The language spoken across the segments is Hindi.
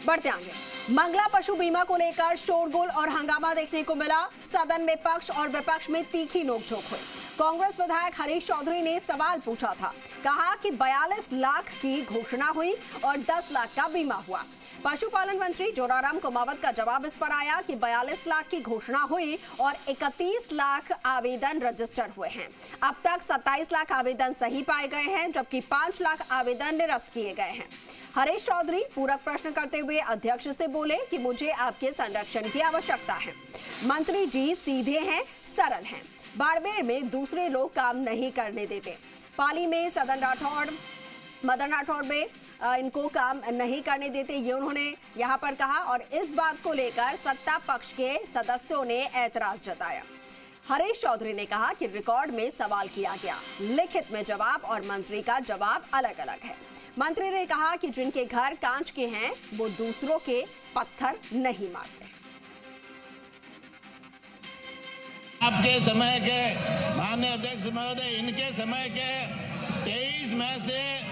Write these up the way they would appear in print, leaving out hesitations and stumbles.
बढ़ते आगे। मंगला पशु बीमा को लेकर शोरगुल और हंगामा देखने को मिला। सदन में पक्ष और विपक्ष में तीखी नोकझोंक हुई। कांग्रेस विधायक हरीश चौधरी ने सवाल पूछा था। कहा कि 42 लाख की घोषणा हुई और 10 लाख का बीमा हुआ। पशुपालन मंत्री जोराराम कुमावत का जवाब इस पर आया कि 42 लाख की घोषणा हुई और 31 लाख आवेदन रजिस्टर हुए हैं। अब तक 27 लाख आवेदन सही पाए गए हैं, जबकि 5 लाख आवेदन निरस्त किए गए हैं। हरीश चौधरी पूरक प्रश्न करते हुए अध्यक्ष से बोले कि मुझे आपके संरक्षण की आवश्यकता है। मंत्री जी सीधे हैं, सरल हैं। बाड़मेर में दूसरे लोग काम नहीं करने देते। पाली में मदन राठौड़ में इनको काम नहीं करने देते, ये उन्होंने यहाँ पर कहा और इस बात को लेकर सत्ता पक्ष के सदस्यों ने ऐतराज जताया। हरीश चौधरी ने कहा कि रिकॉर्ड में सवाल किया गया, लिखित में जवाब और मंत्री का जवाब अलग अलग है। मंत्री ने कहा कि जिनके घर कांच के हैं वो दूसरों के पत्थर नहीं मारते। आपके समय के माननीय अध्यक्ष महोदय, इनके समय के 23 में से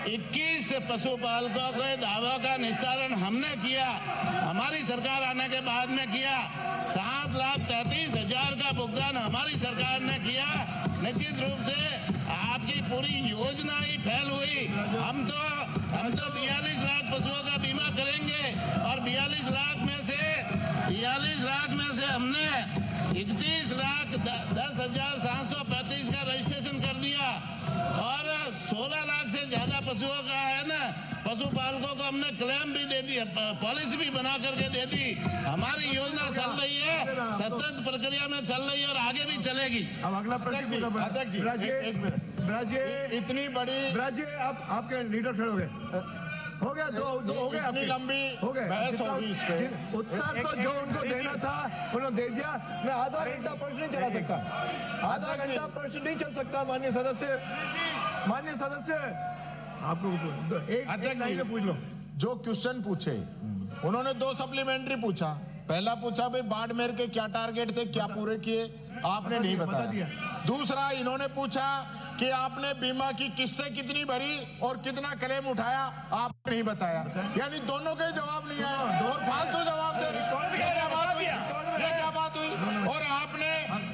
21 पशुपालकों के दावों का निस्तारण हमने किया, हमारी सरकार आने के बाद में किया। 7,33,000 का भुगतान हमारी सरकार ने किया। निश्चित रूप से आपकी पूरी योजना ही फेल हुई। हम तो 42 लाख पशुओं का बीमा करेंगे और 42 लाख में से हमने 31,10,735 का रजिस्ट्रेशन कर दिया और 16 लाख से ज्यादा पशुओं का है ना, पशुपालकों को हमने क्लेम भी दे दी, पॉलिसी भी बना करके दे दी। हमारी योजना चल रही है, सतत प्रक्रिया में चल रही है और आगे भी चलेगी। अब अगला प्रश्न इतनी बड़ी आपके लीडर खड़े हो गए, हो गया दो हो गया, इतनी लंबी हो गए बहस होगी इस पे। उत्तर तो जो उनको देना था उन्होंने दे दिया। मैं आधा घंटा प्रश्न नहीं चला सकता, आधा घंटा प्रश्न नहीं चल सकता। माननीय सदस्य आपको एक लाइन में पूछ लो। जो क्वेश्चन पूछे उन्होंने 2 सप्लीमेंट्री पूछा। पहला पूछा भाई बाड़मेर के क्या टारगेट थे, क्या पूरे किए, आपने नहीं बताया। दूसरा इन्होंने पूछा कि आपने बीमा की किस्तें कितनी भरी और कितना क्लेम उठाया, आपने नहीं बताया। यानी दोनों के जवाब नहीं आया और फालतू जवाब दे रहे। ये क्या बात हुई? और आपने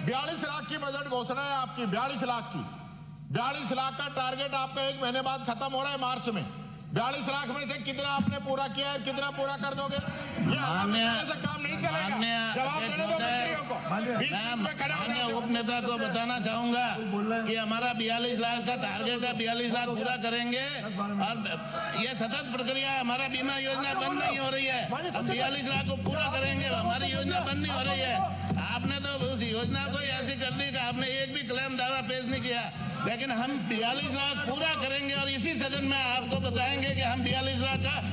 42 लाख की बजट घोषणा है आपकी, 42 लाख की। 42 लाख का टारगेट आपका 1 महीने बाद खत्म हो रहा है मार्च में। 42 लाख में से कितना आपने पूरा किया है, कितना पूरा कर दोगे? ये से काम नहीं चलेगा। जवाब देने दो मंत्रियों को। मैं उपनेता को बताना चाहूंगा कि हमारा 42 लाख का टारगेट है, 42 लाख पूरा करेंगे और ये सतत प्रक्रिया है। हमारा बीमा योजना बंद नहीं हो रही है, हम 42 लाख को पूरा करेंगे, हमारी योजना बंद नहीं हो रही है। आपने तो उस योजना को ऐसी कर दी कि आपने एक भी क्लेम दावा पेश नहीं किया, लेकिन हम 42 लाख पूरा करेंगे और इसी सदन में आपको बताएंगे कि हम 42 लाख का